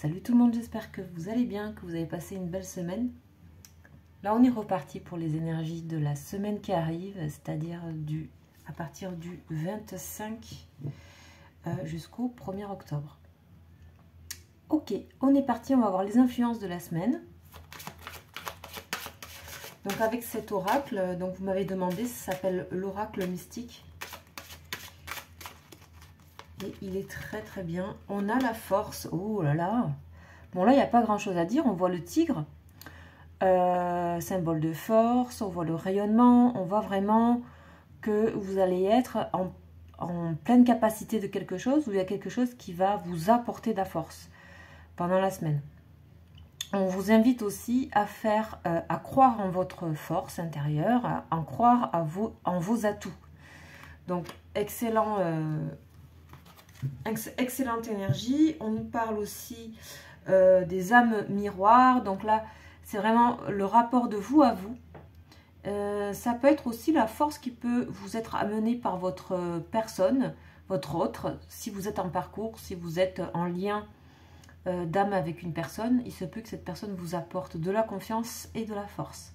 Salut tout le monde, j'espère que vous allez bien, que vous avez passé une belle semaine. Là on est reparti pour les énergies de la semaine qui arrive, c'est-à-dire à partir du 25 jusqu'au 1er octobre. Ok, on est parti, on va voir les influences de la semaine. Donc avec cet oracle, donc vous m'avez demandé, ça s'appelle l'oracle mystique. Et il est très très bien. On a la force. Oh là là. Bon là, il n'y a pas grand chose à dire. On voit le tigre. Symbole de force. On voit le rayonnement. On voit vraiment que vous allez être en pleine capacité de quelque chose. Ou il y a quelque chose qui va vous apporter de la force pendant la semaine. On vous invite aussi à à croire en votre force intérieure. À en croire en vos atouts. Donc, excellente énergie. On nous parle aussi des âmes miroirs. Donc là, c'est vraiment le rapport de vous à vous. Ça peut être aussi la force qui peut vous être amenée par votre personne, votre autre. Si vous êtes en parcours, si vous êtes en lien d'âme avec une personne, il se peut que cette personne vous apporte de la confiance et de la force.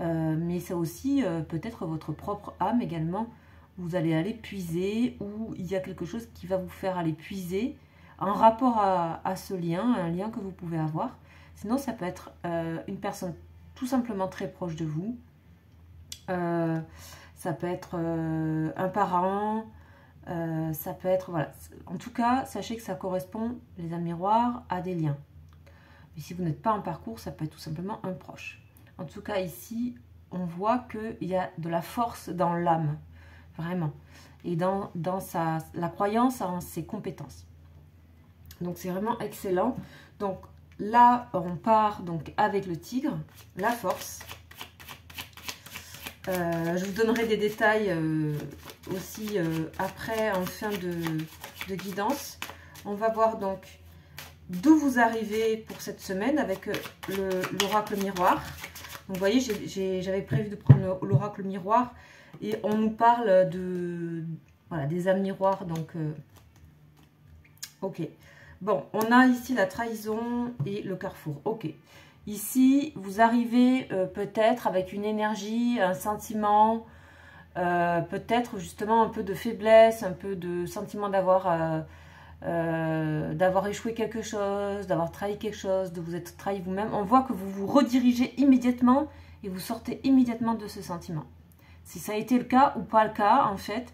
Mais c'est aussi peut-être votre propre âme également. Vous allez aller puiser, ou il y a quelque chose qui va vous faire aller puiser en rapport à ce lien, un lien que vous pouvez avoir. Sinon, ça peut être une personne tout simplement très proche de vous. Ça peut être un parent. Ça peut être, voilà. En tout cas, sachez que ça correspond, les âmes miroirs, à des liens. Mais si vous n'êtes pas en parcours, ça peut être tout simplement un proche. En tout cas, ici, on voit qu'il y a de la force dans l'âme. Vraiment. Et dans la croyance en ses compétences. Donc, c'est vraiment excellent. Donc, là, on part donc avec le tigre, la force. Je vous donnerai des détails aussi après, en fin de guidance. On va voir donc d'où vous arrivez pour cette semaine avec l'oracle miroir. Donc, vous voyez, j'avais prévu de prendre l'oracle miroir. Et on nous parle des âmes miroirs. Donc, ok. Bon, on a ici la trahison et le carrefour. Ok. Ici, vous arrivez peut-être avec une énergie, un sentiment, peut-être justement un peu de faiblesse, un peu de sentiment d'avoir échoué quelque chose, d'avoir trahi quelque chose, de vous être trahi vous-même. On voit que vous vous redirigez immédiatement et vous sortez immédiatement de ce sentiment. Si ça a été le cas ou pas le cas, en fait,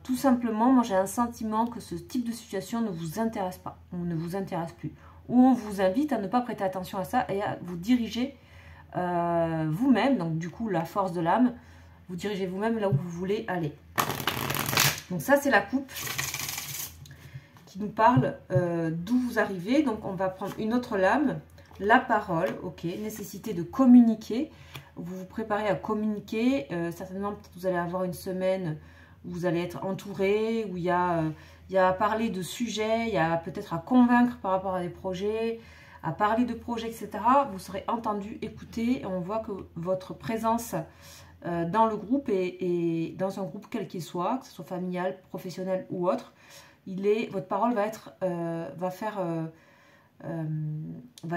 tout simplement, moi j'ai un sentiment que ce type de situation ne vous intéresse pas, ou ne vous intéresse plus. Ou on vous invite à ne pas prêter attention à ça et à vous diriger vous-même, donc du coup la force de l'âme, vous dirigez vous-même là où vous voulez aller. Donc ça c'est la coupe qui nous parle d'où vous arrivez. Donc on va prendre une autre lame, la parole, ok, nécessité de communiquer. Vous vous préparez à communiquer, certainement vous allez avoir une semaine où vous allez être entouré, où il y a à parler de sujets, il y a peut-être à convaincre par rapport à des projets, à parler de projets, etc. Vous serez entendu, écouté, et on voit que votre présence dans le groupe et dans un groupe quel qu'il soit, que ce soit familial, professionnel ou autre, votre parole va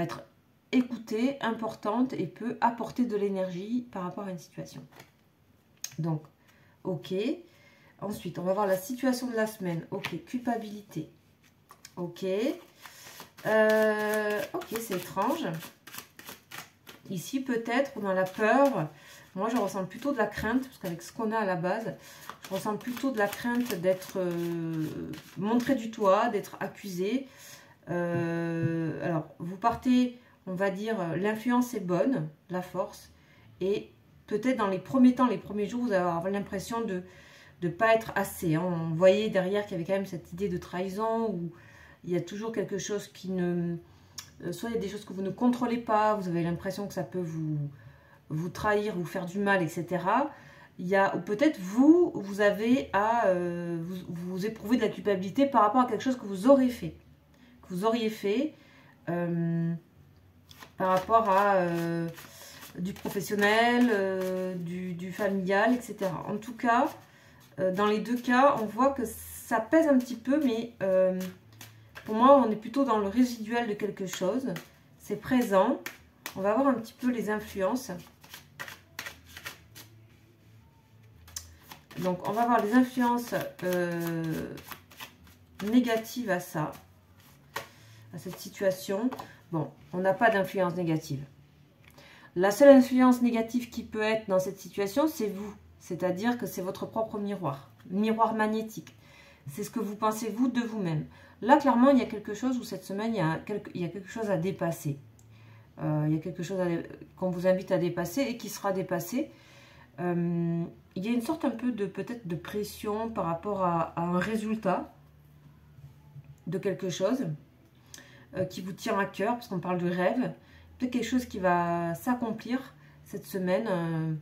être écoutée, importante et peut apporter de l'énergie par rapport à une situation. Donc, ok. Ensuite, on va voir la situation de la semaine. Ok, culpabilité. Ok. Ok, c'est étrange. Ici, peut-être, on a la peur. Moi, je ressens plutôt de la crainte, parce qu'avec ce qu'on a à la base, je ressens plutôt de la crainte d'être montré du doigt, d'être accusé. Alors, vous partez, on va dire, l'influence est bonne, la force. Et peut-être dans les premiers temps, les premiers jours, vous allez avoir l'impression de ne pas être assez. Hein. On voyait derrière qu'il y avait quand même cette idée de trahison, où il y a toujours quelque chose qui ne... soit il y a des choses que vous ne contrôlez pas, vous avez l'impression que ça peut vous trahir, vous faire du mal, etc. Ou peut-être vous avez à vous éprouver de la culpabilité par rapport à quelque chose que vous auriez fait. Que vous auriez fait par rapport à du professionnel, du familial, etc. En tout cas, dans les deux cas, on voit que ça pèse un petit peu, mais Pour moi, on est plutôt dans le résiduel de quelque chose. C'est présent. On va voir un petit peu les influences. Donc, on va voir les influences négatives à ça, à cette situation. Bon, on n'a pas d'influence négative. La seule influence négative qui peut être dans cette situation, c'est vous. C'est-à-dire que c'est votre propre miroir magnétique. C'est ce que vous pensez, vous, de vous-même. Là, clairement, il y a quelque chose où cette semaine, il y a quelque chose à dépasser. Il y a quelque chose qu'on vous invite à dépasser et qui sera dépassé. Il y a une sorte un peu de peut-être de pression par rapport à un résultat de quelque chose qui vous tient à cœur, parce qu'on parle de rêve. Peut-être quelque chose qui va s'accomplir cette semaine,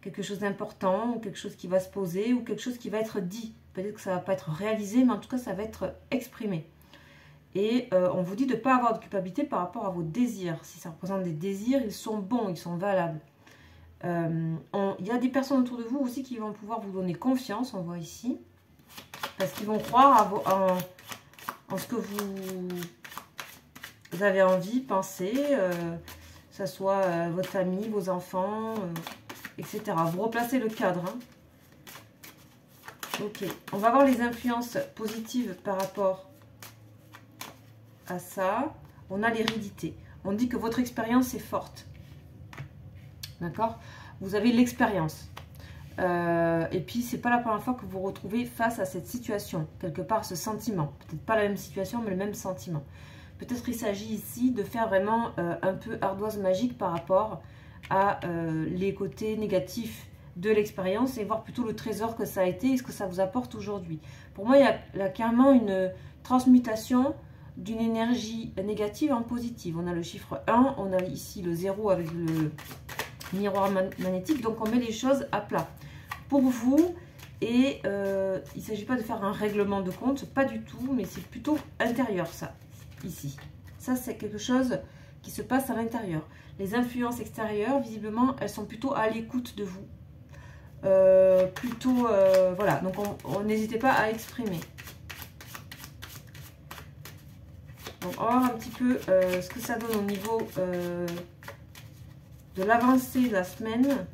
quelque chose d'important, ou quelque chose qui va se poser, ou quelque chose qui va être dit. Peut-être que ça ne va pas être réalisé, mais en tout cas, ça va être exprimé. Et on vous dit de ne pas avoir de culpabilité par rapport à vos désirs. Si ça représente des désirs, ils sont bons, ils sont valables. Il y a des personnes autour de vous aussi qui vont pouvoir vous donner confiance, on voit ici. Parce qu'ils vont croire en ce que vous avez envie, penser, que ce soit votre famille, vos enfants, etc. Vous replacez le cadre. Hein. Ok, on va voir les influences positives par rapport à ça. On a l'hérédité. On dit que votre expérience est forte. D'accord? Vous avez l'expérience. Et puis, c'est pas la première fois que vous vous retrouvez face à cette situation. Quelque part, ce sentiment. Peut-être pas la même situation, mais le même sentiment. Peut-être il s'agit ici de faire vraiment un peu ardoise magique par rapport à les côtés négatifs de l'expérience et voir plutôt le trésor que ça a été et ce que ça vous apporte aujourd'hui. Pour moi, il y a clairement une transmutation d'une énergie négative en positive. On a le chiffre 1, on a ici le 0 avec le miroir magnétique, donc on met les choses à plat. Pour vous, et il ne s'agit pas de faire un règlement de compte, pas du tout, mais c'est plutôt intérieur ça, ici. Ça, c'est quelque chose qui se passe à l'intérieur. Les influences extérieures, visiblement, elles sont plutôt à l'écoute de vous. Voilà, donc n'hésitez pas à exprimer. Donc, on va voir un petit peu ce que ça donne au niveau de l'avancée de la semaine.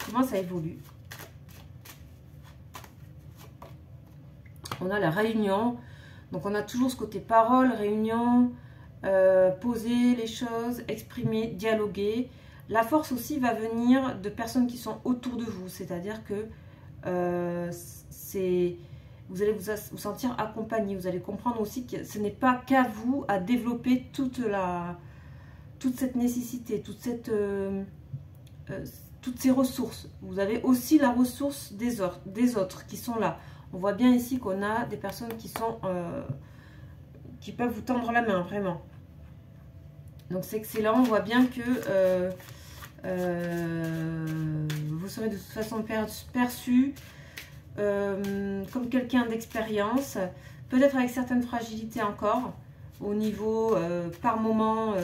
Comment ça évolue. On a la réunion. Donc, on a toujours ce côté parole, réunion, poser les choses, exprimer, dialoguer. La force aussi va venir de personnes qui sont autour de vous. C'est-à-dire que vous allez vous sentir accompagné. Vous allez comprendre aussi que ce n'est pas qu'à vous à développer toute cette nécessité, toutes ces ressources. Vous avez aussi la ressource des autres qui sont là. On voit bien ici qu'on a des personnes qui peuvent vous tendre la main, vraiment. Donc c'est excellent. On voit bien que vous serez de toute façon perçu comme quelqu'un d'expérience, peut-être avec certaines fragilités encore, au niveau, par moment,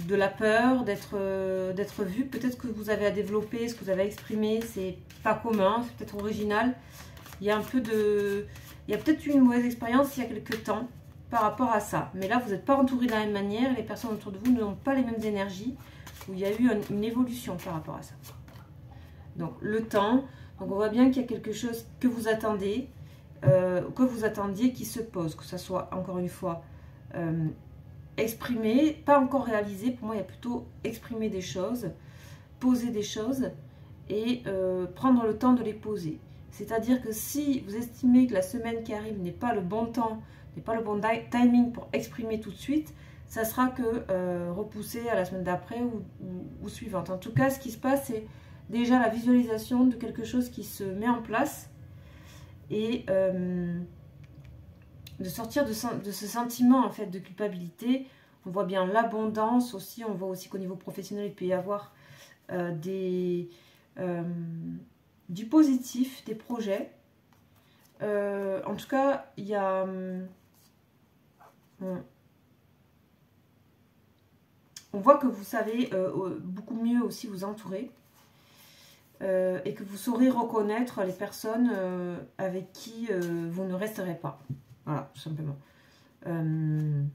de la peur d'être vu. Peut-être que vous avez à développer, ce que vous avez exprimé, c'est pas commun, c'est peut-être original. Il y a peut-être eu une mauvaise expérience il y a quelques temps par rapport à ça. Mais là, vous n'êtes pas entouré de la même manière, les personnes autour de vous n'ont pas les mêmes énergies, où il y a eu une évolution par rapport à ça. Donc, le temps. Donc, on voit bien qu'il y a quelque chose que vous attendez, que vous attendiez qui se pose, que ça soit, encore une fois, exprimé, pas encore réalisé. Pour moi, il y a plutôt exprimer des choses, poser des choses et prendre le temps de les poser. C'est-à-dire que si vous estimez que la semaine qui arrive n'est pas le bon temps, n'est pas le bon timing pour exprimer tout de suite, ça sera que repoussé à la semaine d'après ou suivante. En tout cas, ce qui se passe, c'est déjà la visualisation de quelque chose qui se met en place et de sortir de ce sentiment en fait de culpabilité. On voit bien l'abondance aussi, on voit aussi qu'au niveau professionnel, il peut y avoir du positif, des projets. En tout cas, il y a... on voit que vous savez beaucoup mieux aussi vous entourer et que vous saurez reconnaître les personnes avec qui vous ne resterez pas. Voilà, tout simplement. vous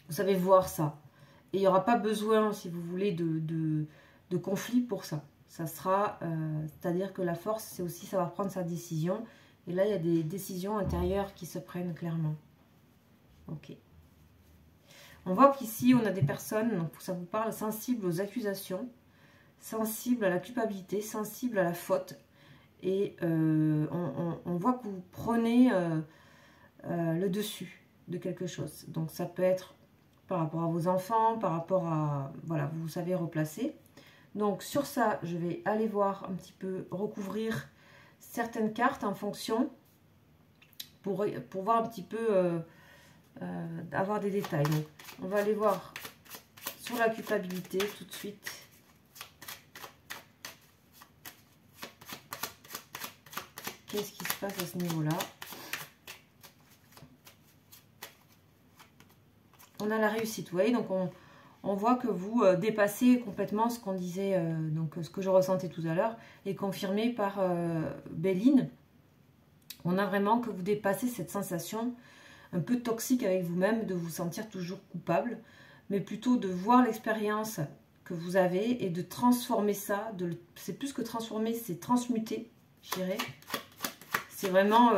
savez voir ça. Et il n'y aura pas besoin, si vous voulez, de conflit pour ça. Ça sera, c'est-à-dire que la force, c'est aussi savoir prendre sa décision. Et là, il y a des décisions intérieures qui se prennent clairement. Ok. On voit qu'ici, on a des personnes, donc ça vous parle, sensibles aux accusations, sensibles à la culpabilité, sensibles à la faute. Et on voit que vous prenez le dessus de quelque chose. Donc ça peut être par rapport à vos enfants, par rapport à... Voilà, vous savez replacer. Donc sur ça, je vais aller voir un petit peu, recouvrir certaines cartes en fonction, pour voir un petit peu, avoir des détails. Donc on va aller voir sur la culpabilité tout de suite. Qu'est-ce qui se passe à ce niveau-là? On a la réussite, vous voyez, donc on voit que vous dépassez complètement ce qu'on disait, donc ce que je ressentais tout à l'heure, et confirmé par Béline. On a vraiment que vous dépassez cette sensation un peu toxique avec vous-même, de vous sentir toujours coupable, mais plutôt de voir l'expérience que vous avez et de transformer ça. C'est plus que transformer, c'est transmuter, je dirais. C'est vraiment...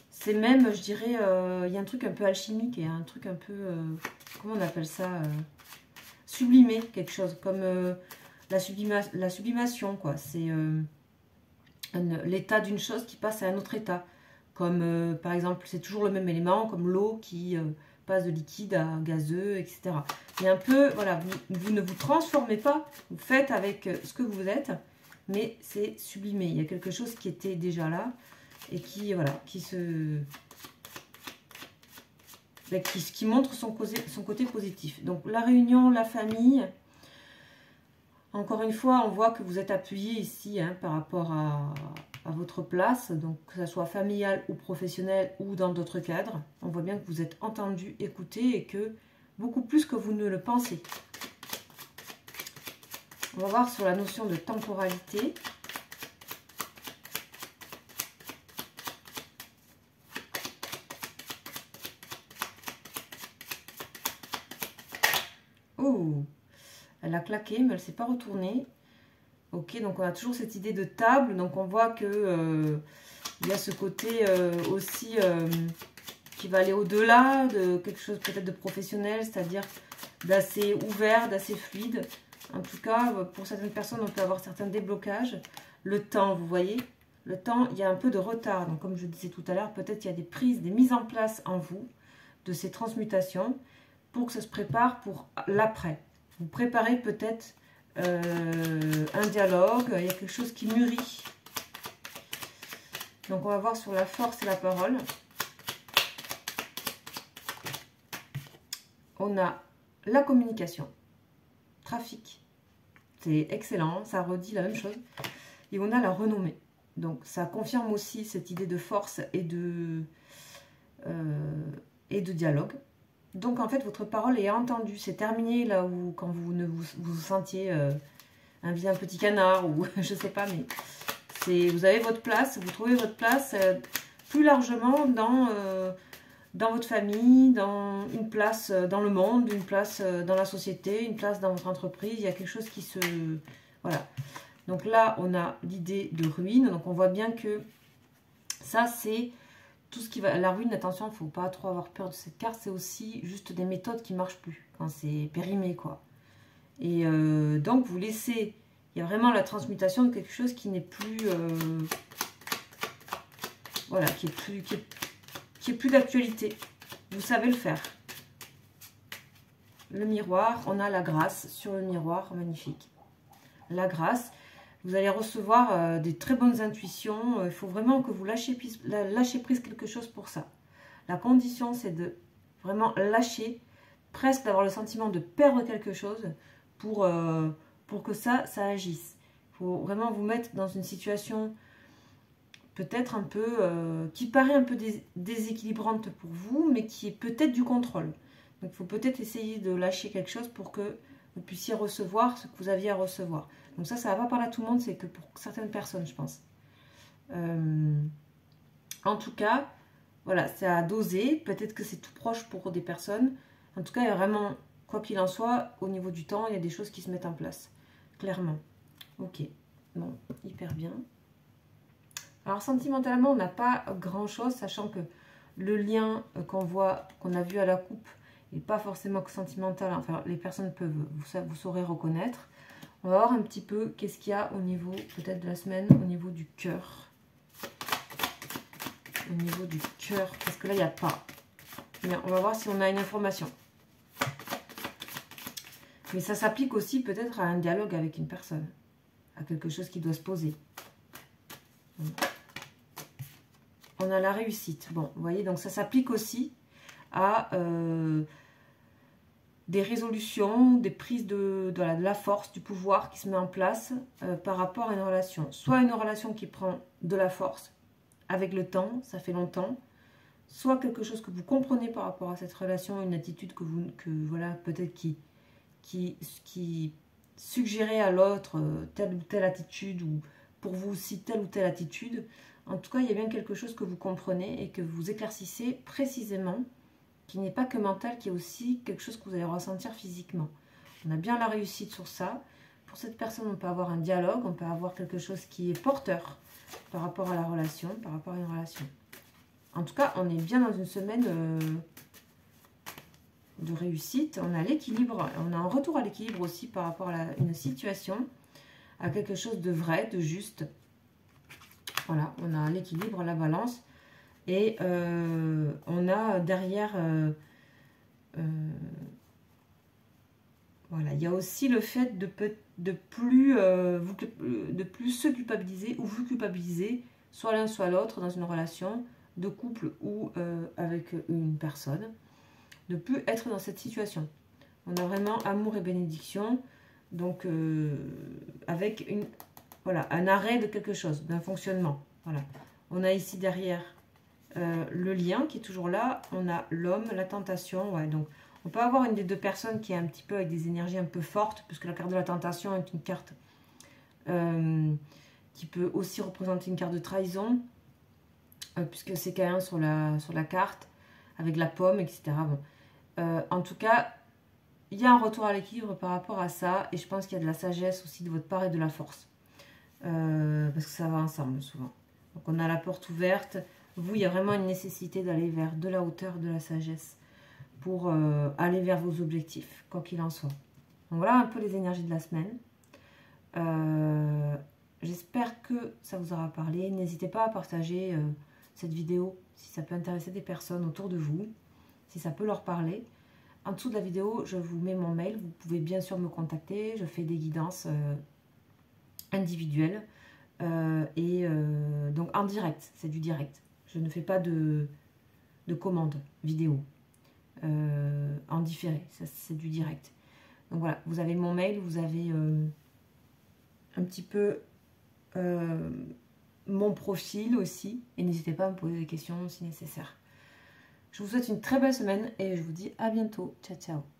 c'est même, je dirais, il y a un truc un peu alchimique et un truc un peu, comment on appelle ça, sublimer quelque chose, comme la sublimation, quoi. C'est l'état d'une chose qui passe à un autre état. Comme, par exemple, c'est toujours le même élément, comme l'eau qui passe de liquide à gazeux, etc. Il y a un peu, voilà, vous ne vous transformez pas, vous faites avec ce que vous êtes, mais c'est sublimé. Il y a quelque chose qui était déjà là, et qui, voilà, qui montre son côté positif. Donc la réunion, la famille, encore une fois, on voit que vous êtes appuyé ici, hein, par rapport à votre place, donc que ce soit familial ou professionnel ou dans d'autres cadres. On voit bien que vous êtes entendu, écouté, et que beaucoup plus que vous ne le pensez. On va voir sur la notion de temporalité. Oh, elle a claqué, mais elle ne s'est pas retournée. Ok, donc on a toujours cette idée de table. Donc on voit que il y a ce côté aussi qui va aller au-delà de quelque chose peut-être de professionnel, c'est-à-dire d'assez ouvert, d'assez fluide. En tout cas, pour certaines personnes, on peut avoir certains déblocages. Le temps, vous voyez, le temps, il y a un peu de retard. Donc comme je disais tout à l'heure, peut-être il y a des mises en place en vous de ces transmutations pour que ça se prépare pour l'après. Vous préparez peut-être un dialogue, il y a quelque chose qui mûrit. Donc on va voir sur la force et la parole. On a la communication, trafic, c'est excellent, ça redit la même chose. Et on a la renommée. Donc ça confirme aussi cette idée de force et de dialogue. Donc en fait votre parole est entendue, c'est terminé là où quand vous sentiez un vilain petit canard ou je sais pas, mais vous avez votre place, vous trouvez votre place plus largement dans votre famille, dans une place dans le monde, une place dans la société, une place dans votre entreprise. Il y a quelque chose qui se... Voilà. Donc là, on a l'idée de ruine. Donc on voit bien que ça, c'est tout ce qui va... La ruine, attention, il ne faut pas trop avoir peur de cette carte. C'est aussi juste des méthodes qui ne marchent plus quand c'est périmé, quoi. Et donc, vous laissez... Il y a vraiment la transmutation de quelque chose qui n'est plus... voilà, qui est plus d'actualité. Vous savez le faire. Le miroir, on a la grâce sur le miroir, magnifique. La grâce, vous allez recevoir des très bonnes intuitions. Il faut vraiment que vous lâchez prise quelque chose pour ça. La condition, c'est de vraiment lâcher, presque d'avoir le sentiment de perdre quelque chose pour que ça agisse. Il faut vraiment vous mettre dans une situation peut-être un peu, qui paraît un peu déséquilibrante pour vous, mais qui est peut-être du contrôle. Donc il faut peut-être essayer de lâcher quelque chose pour que vous puissiez recevoir ce que vous aviez à recevoir. Donc ça ne va pas parler à tout le monde, c'est que pour certaines personnes, je pense. En tout cas, voilà, c'est à doser. Peut-être que c'est tout proche pour des personnes. En tout cas, il y a vraiment, quoi qu'il en soit, au niveau du temps, il y a des choses qui se mettent en place. Clairement. Ok. Bon, hyper bien. Alors, sentimentalement, on n'a pas grand-chose, sachant que le lien qu'on voit, qu'on a vu à la coupe, n'est pas forcément que sentimental. Enfin, les personnes peuvent, vous saurez reconnaître. On va voir un petit peu qu'est-ce qu'il y a au niveau, peut-être de la semaine, au niveau du cœur. Au niveau du cœur, parce que là, il n'y a pas. Mais on va voir si on a une information. Mais ça s'applique aussi peut-être à un dialogue avec une personne. À quelque chose qui doit se poser. On a la réussite. Bon, vous voyez, donc ça s'applique aussi à des résolutions, des prises de la force, du pouvoir qui se met en place par rapport à une relation. Soit une relation qui prend de la force avec le temps, ça fait longtemps, soit quelque chose que vous comprenez par rapport à cette relation, une attitude que voilà, peut-être qui suggérait à l'autre telle ou telle attitude, ou pour vous aussi telle ou telle attitude. En tout cas, il y a bien quelque chose que vous comprenez et que vous éclaircissez précisément, qui n'est pas que mental, qui est aussi quelque chose que vous allez ressentir physiquement. On a bien la réussite sur ça. Pour cette personne, on peut avoir un dialogue, on peut avoir quelque chose qui est porteur par rapport à la relation, par rapport à une relation. En tout cas, on est bien dans une semaine de réussite. On a l'équilibre, on a un retour à l'équilibre aussi par rapport à une situation, à quelque chose de vrai, de juste. Voilà, on a l'équilibre, la balance. Et on a derrière... voilà, il y a aussi le fait de plus se culpabiliser ou vous culpabiliser, soit l'un soit l'autre dans une relation de couple ou avec une personne, de plus être dans cette situation. On a vraiment amour et bénédiction, donc avec un arrêt de quelque chose, d'un fonctionnement. Voilà. On a ici derrière le lien qui est toujours là, on a l'homme, la tentation, ouais, donc on peut avoir une des deux personnes qui est un petit peu avec des énergies un peu fortes, puisque la carte de la tentation est une carte qui peut aussi représenter une carte de trahison, puisque c'est quand même sur la carte, avec la pomme, etc. Bon. En tout cas, il y a un retour à l'équilibre par rapport à ça, et je pense qu'il y a de la sagesse aussi de votre part et de la force. Parce que ça va ensemble souvent. Donc on a la porte ouverte. Vous, il y a vraiment une nécessité d'aller vers de la hauteur, de la sagesse, pour aller vers vos objectifs, quoi qu'il en soit. Donc voilà un peu les énergies de la semaine. J'espère que ça vous aura parlé. N'hésitez pas à partager cette vidéo si ça peut intéresser des personnes autour de vous, si ça peut leur parler. En dessous de la vidéo, je vous mets mon mail. Vous pouvez bien sûr me contacter. Je fais des guidances individuelles. Donc en direct, c'est du direct. Je ne fais pas de commande vidéo en différé, c'est du direct. Donc voilà, vous avez mon mail, vous avez un petit peu mon profil aussi, et n'hésitez pas à me poser des questions si nécessaire. Je vous souhaite une très belle semaine et je vous dis à bientôt. Ciao, ciao.